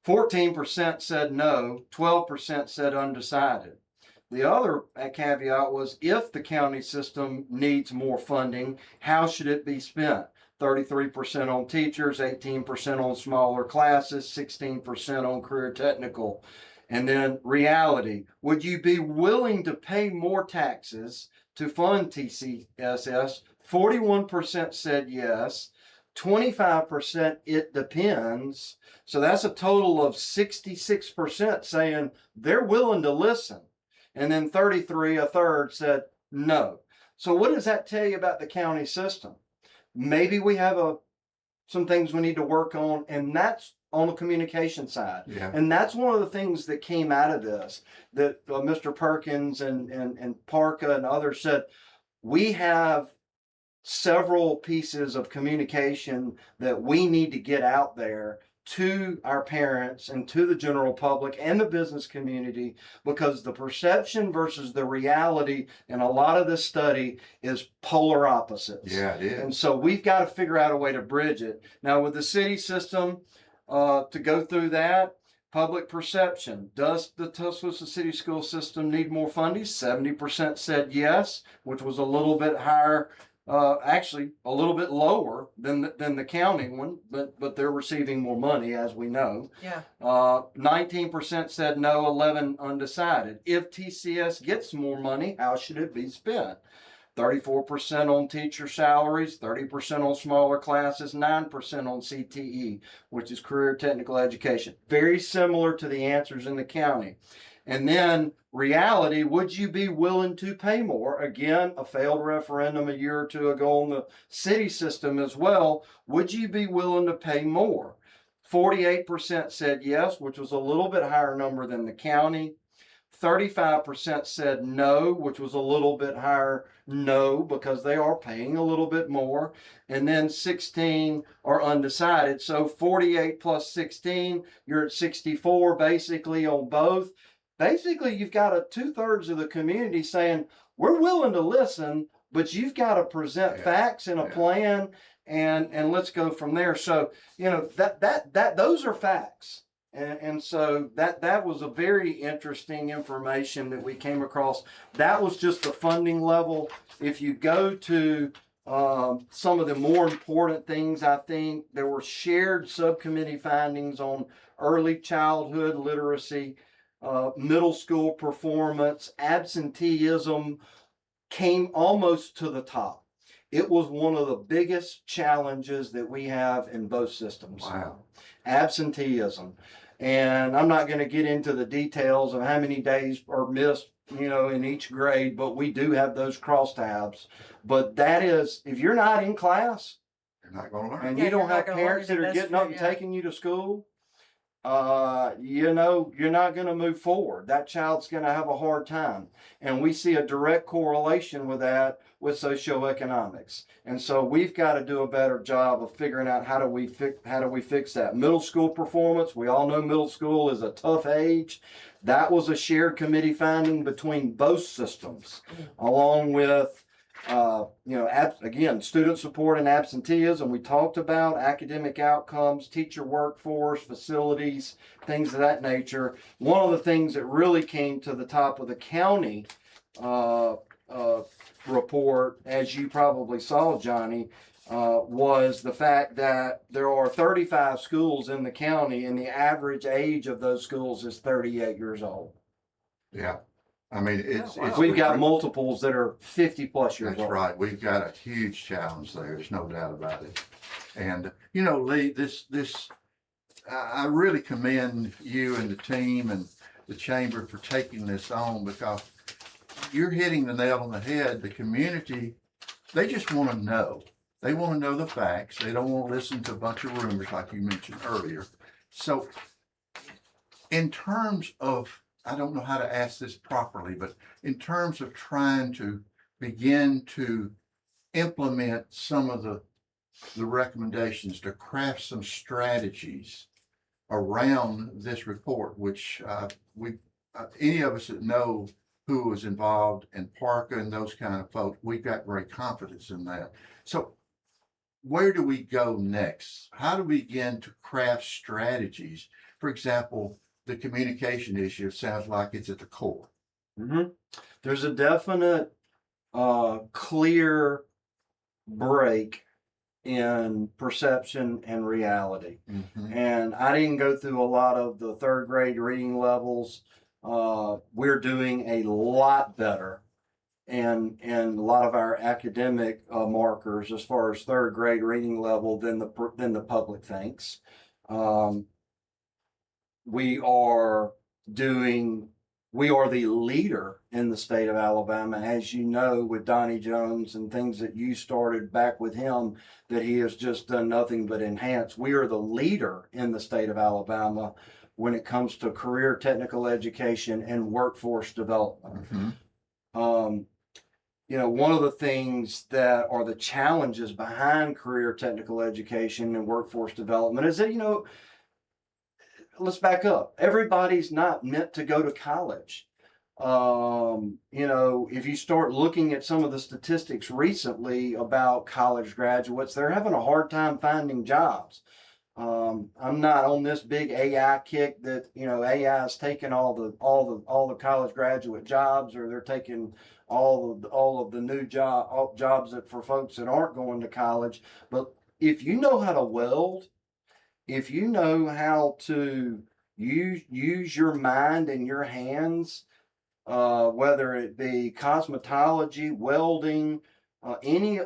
14% said no, 12% said undecided. The other caveat was if the county system needs more funding, how should it be spent? 33% on teachers, 18% on smaller classes, 16% on career technical. And then reality, would you be willing to pay more taxes to fund TCSS? 41% said yes, 25% it depends. So that's a total of 66% saying they're willing to listen. And then 33, a third, said no. So what does that tell you about the county system? Maybe we have some things we need to work on, and that's on the communication side. Yeah. And that's one of the things that came out of this, that Mr. Perkins and Parka and others said, we have several pieces of communication that we need to get out there to our parents and to the general public and the business community, because the perception versus the reality in a lot of this study is polar opposites. Yeah, it is. And so we've got to figure out a way to bridge it. Now with the city system, to go through that, public perception. Does the Tuscaloosa City School System need more funding? 70% said yes, which was a little bit higher, actually a little bit lower than the county one, but they're receiving more money, as we know. Yeah. 19% said no, 11 undecided. If TCS gets more money, how should it be spent? 34% on teacher salaries, 30% on smaller classes, 9% on CTE, which is career technical education. Very similar to the answers in the county. And then reality, would you be willing to pay more? Again, a failed referendum a year or two ago on the city system as well. Would you be willing to pay more? 48% said yes, which was a little bit higher number than the county. 35% said no, which was a little bit higher no, because they are paying a little bit more. And then 16 are undecided. So 48 plus 16, you're at 64 basically on both. Basically, you've got 2/3 of the community saying, we're willing to listen, but you've got to present facts and a plan, and let's go from there. So, you know, those are facts. And so that was a very interesting information that we came across. That was just the funding level. If you go to some of the more important things, I think there were shared subcommittee findings on early childhood literacy, middle school performance, absenteeism came almost to the top. It was one of the biggest challenges that we have in both systems. Wow. Absenteeism. And I'm not going to get into the details of how many days are missed, you know, in each grade, but we do have those crosstabs. But that is, if you're not in class You're not going to learn. and Yeah, you don't you're not have gonna parents learn that it. are That's getting up true, and yeah. taking you to school, you know, you're not going to move forward. That child's going to have a hard time. And we see a direct correlation with that with socioeconomics. And so we've got to do a better job of figuring out how do we fix that. Middle school performance, we all know middle school is a tough age. That was a shared committee finding between both systems, along with you know, again, student support and absenteeism. We talked about academic outcomes, teacher workforce, facilities, things of that nature. One of the things that really came to the top of the county report, as you probably saw, Johnny, was the fact that there are 35 schools in the county, and the average age of those schools is 38 years old. Yeah. I mean, it's We've got multiples that are 50 plus years That's old. right. We've got a huge challenge there. There's no doubt about it. And, you know, Lee, I really commend you and the team and the chamber for taking this on, because you're hitting the nail on the head. The community, they just want to know. They want to know the facts. They don't want to listen to a bunch of rumors like you mentioned earlier. So in terms of, I don't know how to ask this properly, but in terms of trying to begin to implement some of the recommendations, to craft some strategies around this report, which any of us that know who was involved, and Parker and those kind of folks, we've got great confidence in that. So where do we go next? How do we begin to craft strategies? For example, the communication issue sounds like it's at the core. Mm-hmm. There's a definite, clear break in perception and reality. Mm-hmm. And I didn't go through a lot of the third grade reading levels. We're doing a lot better and a lot of our academic markers as far as third grade reading level than the public thinks. We are the leader in the state of Alabama, as you know, with Donnie Jones and things that you started back with him that he has just done nothing but enhance. We are the leader in the state of Alabama when it comes to career technical education and workforce development. Mm-hmm. One of the things that are the challenges behind career technical education and workforce development is that, let's back up. Everybody's not meant to go to college. If you start looking at some of the statistics recently about college graduates, they're having a hard time finding jobs. I'm not on this big AI kick that, AI is taking all the college graduate jobs, or they're taking all of the new jobs that for folks that aren't going to college. But if you know how to weld, if you know how to use your mind and your hands, whether it be cosmetology, welding, any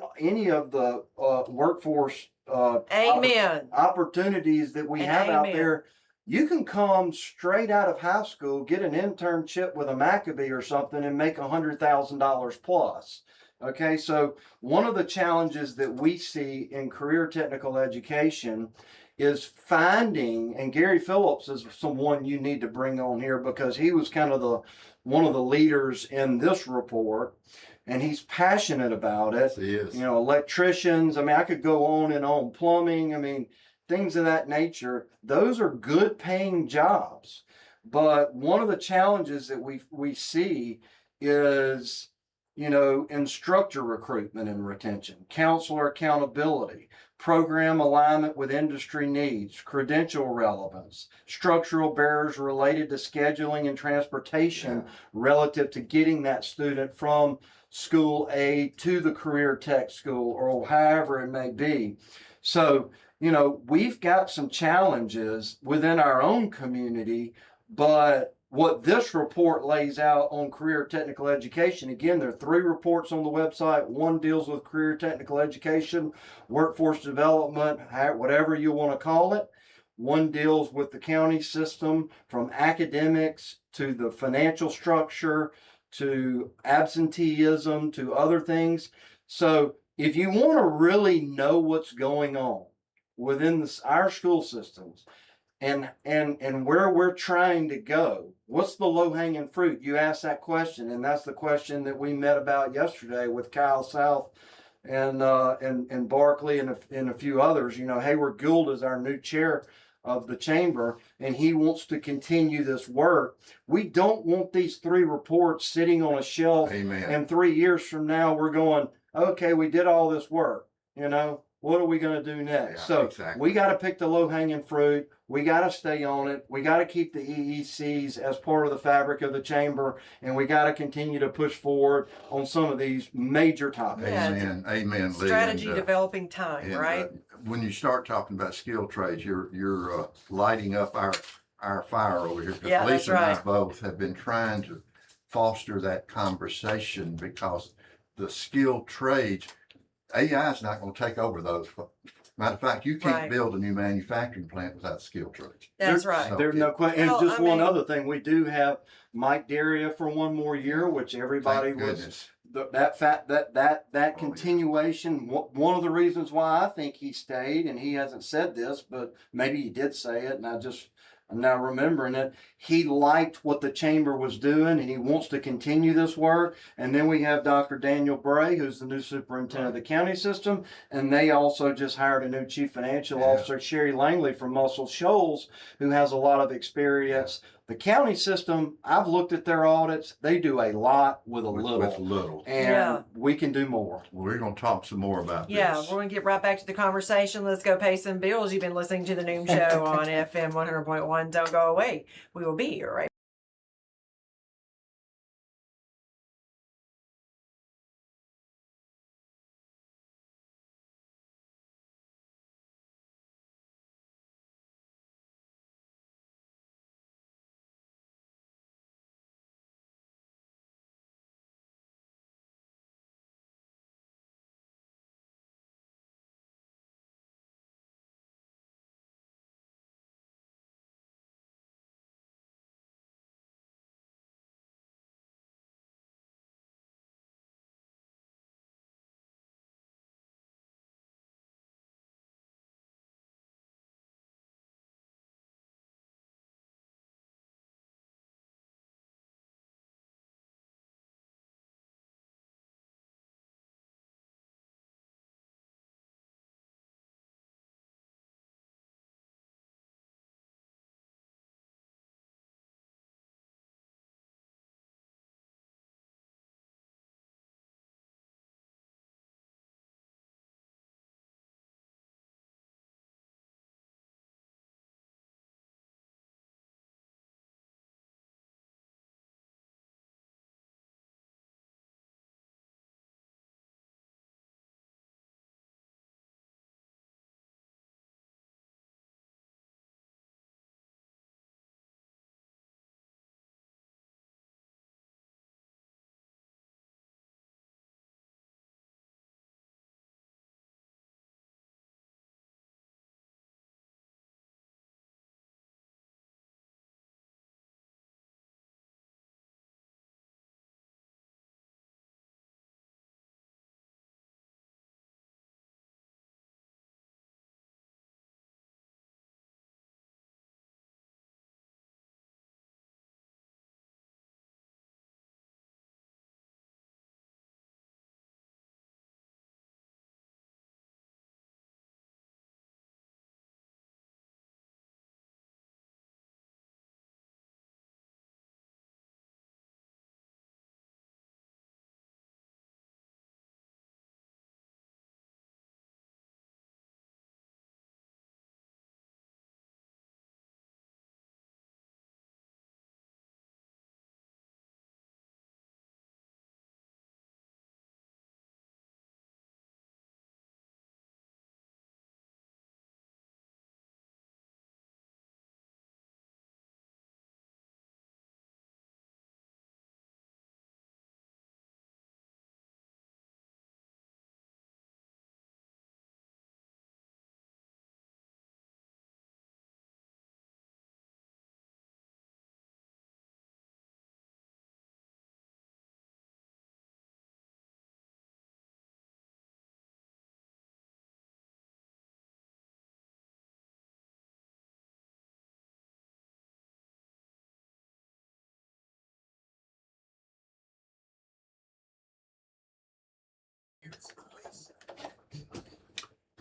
of the workforce Amen. opportunities that we have out Amen. there, you can come straight out of high school, get an internship with a Maccabee or something, and make $100,000 plus. Okay, so one of the challenges that we see in career technical education is finding, and Gary Phillips is someone you need to bring on here because he was kind of one of the leaders in this report, and he's passionate about it. He is. Electricians, I could go on and on, plumbing, things of that nature. Those are good paying jobs. But one of the challenges that we see is, instructor recruitment and retention, counselor accountability, program alignment with industry needs, credential relevance, structural barriers related to scheduling and transportation relative to getting that student from school A to the career tech school or however it may be. So, we've got some challenges within our own community, but what this report lays out on career technical education, again, there are 3 reports on the website. One deals with career technical education, workforce development, whatever you want to call it. One deals with the county system, from academics to the financial structure to absenteeism to other things. So if you want to really know what's going on within our school systems, and where we're trying to go, what's the low-hanging fruit? You asked that question, and that's the question that we met about yesterday with Kyle South and Barkley and a few others. Hayward Gould is our new chair of the chamber, and he wants to continue this work. We don't want these 3 reports sitting on a shelf. Amen. And 3 years from now, we're going, okay, we did all this work. What are we going to do next? Exactly. We got to pick the low-hanging fruit. We got to stay on it. We got to keep the EECs as part of the fabric of the chamber, and we got to continue to push forward on some of these major topics. Amen. Amen. Lee. Strategy And, developing time, right? When you start talking about skilled trades, you're lighting up our fire over here. Yeah, that's Lisa and I right. both have been trying to foster that conversation because the skilled trades, AI is not going to take over those. Matter of fact, you can't Right. build a new manufacturing plant without skilled trades. That's right. So- There's no question. And Well, just I one mean- other thing, we do have Mike Daria for one more year, which everybody Thank was. goodness. That continuation. One of the reasons why I think he stayed, and he hasn't said this, but maybe he did say it, and I just I'm now remembering it. He liked what the chamber was doing and he wants to continue this work. And then we have Dr. Daniel Bray, who's the new superintendent of the county system. And they also just hired a new chief financial officer, Sherry Langley from Muscle Shoals, who has a lot of experience. The county system, I've looked at their audits. They do a lot with a little. With little. And we can do more. We're going to talk some more about Yeah, this. we're going to get right back to the conversation. Let's go pay some bills. You've been listening to the Noon Show on FM 100.1. Don't go away. We will be here right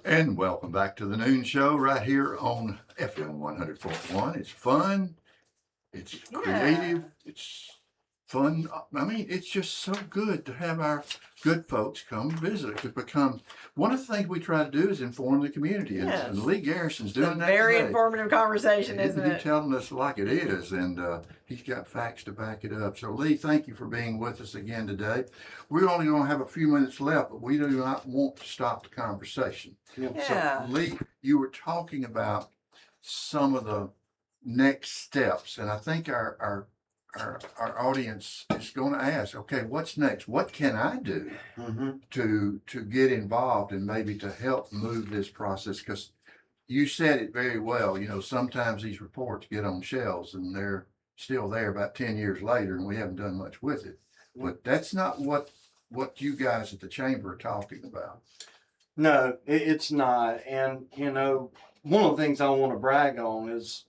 And welcome back to the Noon Show right here on FM 100.1. It's fun. It's creative. It's fun. I mean, it's just so good to have our good folks come visit. To become one of the things we try to do is inform the community, and Lee Garrison's It's a doing that very today. informative conversation, isn't He's it? telling us like it is, and he's got facts to back it up. So, Lee, thank you for being with us again today. We're only going to have a few minutes left, but we do not want to stop the conversation. Yeah. So, Lee, you were talking about some of the next steps, and I think our audience is going to ask, okay, what's next? What can I do to get involved and maybe to help move this process? Because you said it very well. You know, sometimes these reports get on shelves and they're still there about 10 years later, and we haven't done much with it. But that's not what you guys at the chamber are talking about. No, it's not. And, you know, one of the things I want to brag on is,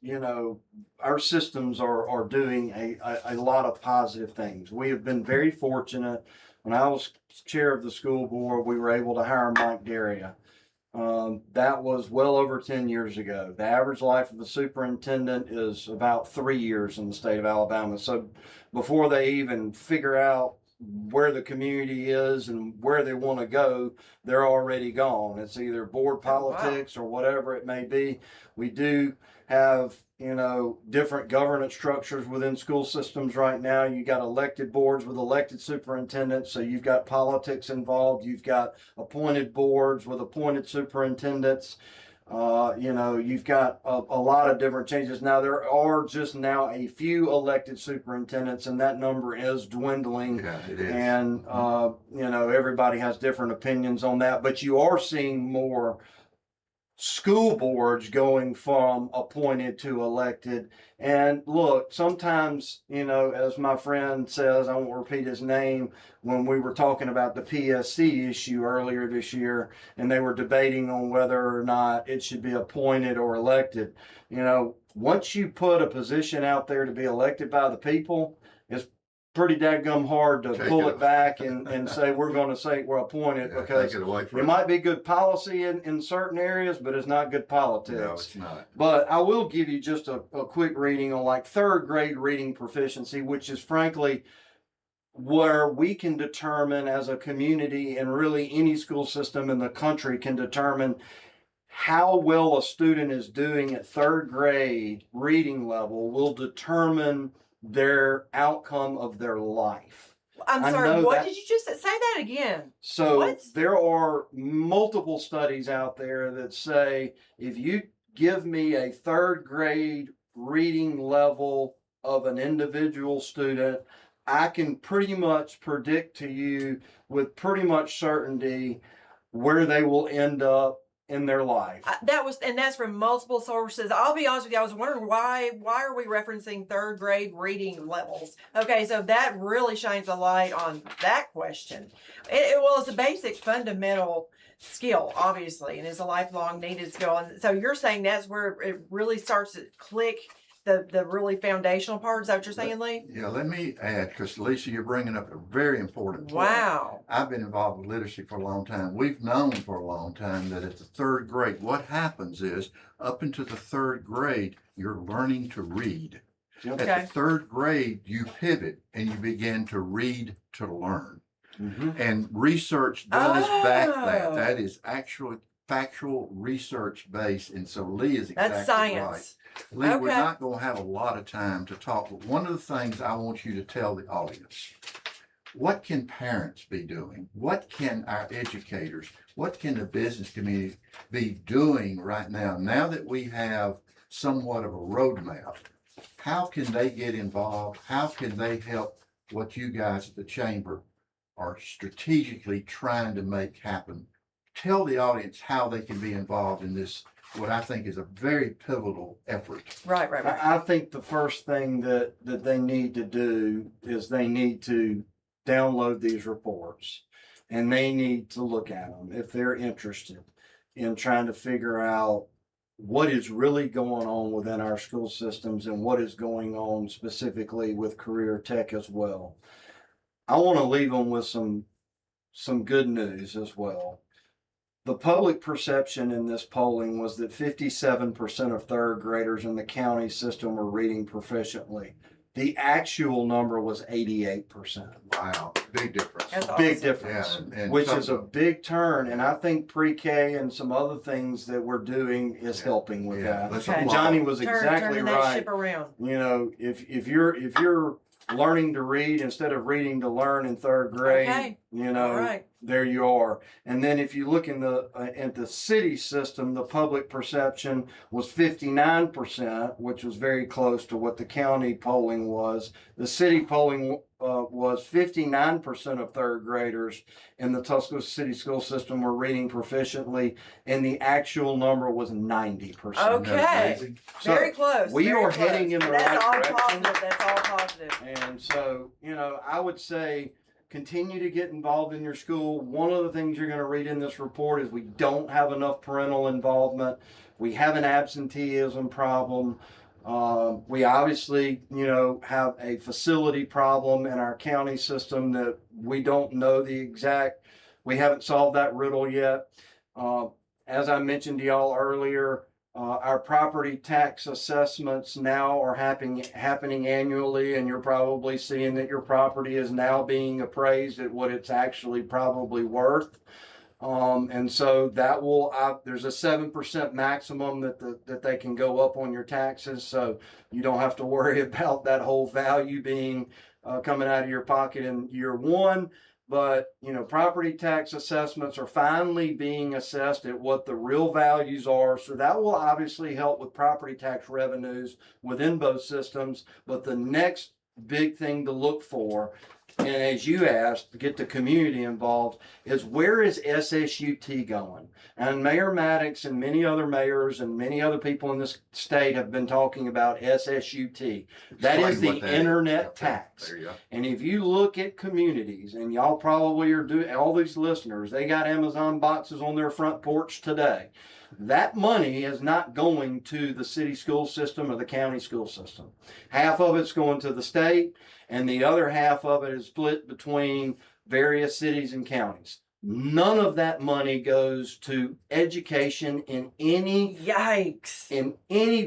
our systems are doing a lot of positive things. We have been very fortunate. When I was chair of the school board, we were able to hire Mike Daria. That was well over 10 years ago. The average life of the superintendent is about 3 years in the state of Alabama. So before they even figure out where the community is and where they want to go, they're already gone. It's either board politics or whatever it may be. We do have, different governance structures within school systems right now. You got elected boards with elected superintendents, so you've got politics involved. You've got appointed boards with appointed superintendents. You've got a lot of different changes. Now, there are just now a few elected superintendents, and that number is dwindling. Yeah, it is. And, everybody has different opinions on that, but you are seeing more school boards going from appointed to elected. And look, sometimes, as my friend says, I won't repeat his name, when we were talking about the PSC issue earlier this year, and they were debating on whether or not it should be appointed or elected, once you put a position out there to be elected by the people, it's pretty dadgum hard to pull it back and say we're going to say we're appointed, because it might be good policy in certain areas, but it's not good politics. No, it's not. But I will give you just a quick reading on like third grade reading proficiency, which is frankly where we can determine as a community, and really any school system in the country can determine how well a student is doing at third grade reading level will determine their outcome of their life. I'm sorry, what did you just say? Say that again. So there are multiple studies out there that say if you give me a third grade reading level of an individual student, I can pretty much predict to you with pretty much certainty where they will end up in their life. That's from multiple sources. I'll be honest with you, I was wondering why are we referencing third grade reading levels? Okay, so that really shines a light on that question. It's a basic fundamental skill, obviously, and it's a lifelong needed skill. And so you're saying that's where it really starts to click, the really foundational part. Is that what you're saying, Lee? Yeah, let me add, because Lisa, you're bringing up a very important point. Wow. I've been involved with literacy for a long time. We've known for a long time that at the third grade, what happens is up into the third grade, you're learning to read. Okay. At the third grade, you pivot and you begin to read to learn. Mm-hmm. And research does back that. That is actually factual research based. And so Lee is exactly That's science. right. Lee, we're not going to have a lot of time to talk, but one of the things I want you to tell the audience, what can parents be doing? What can our educators, what can the business community be doing right now? Now that we have somewhat of a roadmap, how can they get involved? How can they help what you guys at the chamber are strategically trying to make happen? Tell the audience how they can be involved in this, what I think is a very pivotal effort. Right. I think the first thing that they need to do is they need to download these reports, and they need to look at them if they're interested in trying to figure out what is really going on within our school systems and what is going on specifically with career tech as well. I want to leave them with some good news as well. The public perception in this polling was that 57% of third graders in the county system were reading proficiently. The actual number was 88%. Wow, big difference. That's Big awesome. difference, Yeah, and which is a big turn. And I think pre-K and some other things that we're doing is helping with that. let's Okay. And applaud. Johnny was Turning exactly that right. ship around. If you're learning to read instead of reading to learn in third grade, Okay. All right. there you are. And then if you look in the city system, the public perception was 59%, which was very close to what the county polling was. The city polling was 59% of third graders in the Tuscaloosa City school system were reading proficiently, and the actual number was 90%. Okay. So Very close. we very are close. heading in the That's right all direction. positive. That's all positive. And so, I would say continue to get involved in your school. One of the things you're going to read in this report is we don't have enough parental involvement. We have an absenteeism problem. We obviously, have a facility problem in our county system that we don't know we haven't solved that riddle yet. As I mentioned to y'all earlier, our property tax assessments now are happening annually, and you're probably seeing that your property is now being appraised at what it's actually probably worth. And so that there's a 7% maximum that they can go up on your taxes. So you don't have to worry about that whole value being coming out of your pocket in year one. But, property tax assessments are finally being assessed at what the real values are. So that will obviously help with property tax revenues within both systems. But the next big thing to look for, and as you asked, to get the community involved, is where is SSUT going? And Mayor Maddox and many other mayors and many other people in this state have been talking about SSUT. That is the internet tax. There you go. And if you look at communities, and y'all probably are doing, all these listeners, they got Amazon boxes on their front porch today. That money is not going to the city school system or the county school system. Half of it's going to the state, and the other half of it is split between various cities and counties. None of that money goes to education in any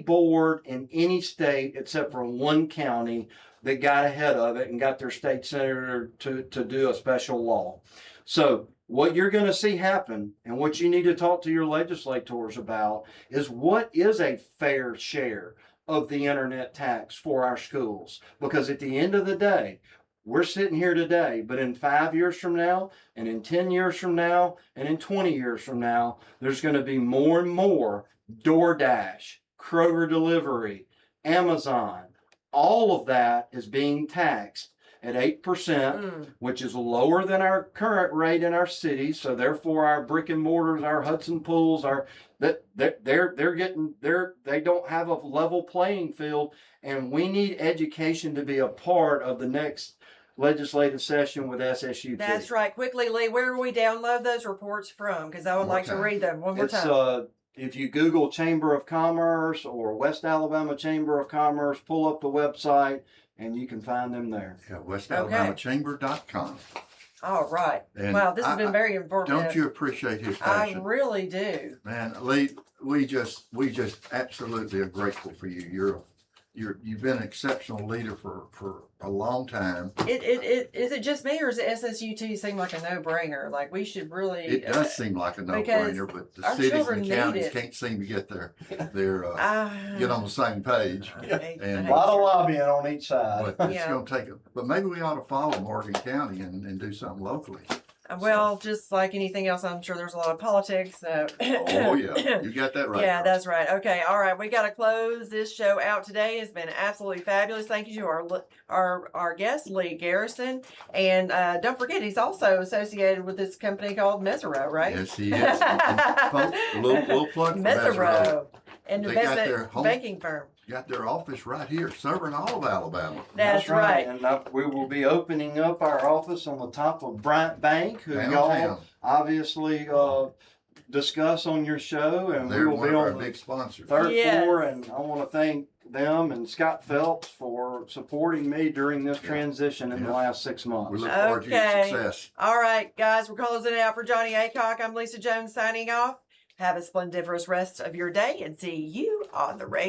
board in any state except for one county that got ahead of it and got their state senator to do a special law. So what you're going to see happen, and what you need to talk to your legislators about, is what is a fair share of the internet tax for our schools. Because at the end of the day, we're sitting here today, but in 5 years from now, and in 10 years from now, and in 20 years from now, there's going to be more and more DoorDash, Kroger Delivery, Amazon. All of that is being taxed at 8%, which is lower than our current rate in our city. So therefore, our brick and mortars, our Hudson Pools, they don't have a level playing field, and we need education to be a part of the next legislative session with SSUT. That's right. Quickly, Lee, where do we download those reports from? Because I would like to read them one more time. If you Google Chamber of Commerce or West Alabama Chamber of Commerce, pull up the website, and you can find them there. Yeah, WestAlabamaChamber.com. All right. And wow, this has been very informative. Don't you appreciate his I passion? really do. Man, Lee, we just absolutely are grateful for you. You've been an exceptional leader for a long time. Is it just me, or is it SSUT seem like a no-brainer? Like we should really. It does seem like a no-brainer, but the our cities children and need counties it. can't seem to get get on the same page. And A lot of lobbying on each side. But it's going to take but maybe we ought to follow Morgan County and do something locally. Well, just like anything else, I'm sure there's a lot of politics. So. Oh yeah, you got that right. Yeah, that's right. Okay, all right. We got to close this show out today. It's been absolutely fabulous. Thank you to our guest, Lee Garrison, and don't forget he's also associated with this company called Mesero, right? Yes, he is. Folks, a little plug for Mesero, an They got their investment banking firm. Got their office right here, serving all of Alabama. That's right. And we will be opening up our office on the top of Bryant Bank, who Downtown. y'all obviously discuss on your show, and They're we will one be of on our the big sponsors. third Yes. floor. And I want to thank them and Scott Phelps for supporting me during this transition in the last 6 We months. look forward to your Okay. success. All right, guys, we're closing it out for Johnnie Aycock. I'm Lisa Jones signing off. Have a splendiferous rest of your day and see you on the radio.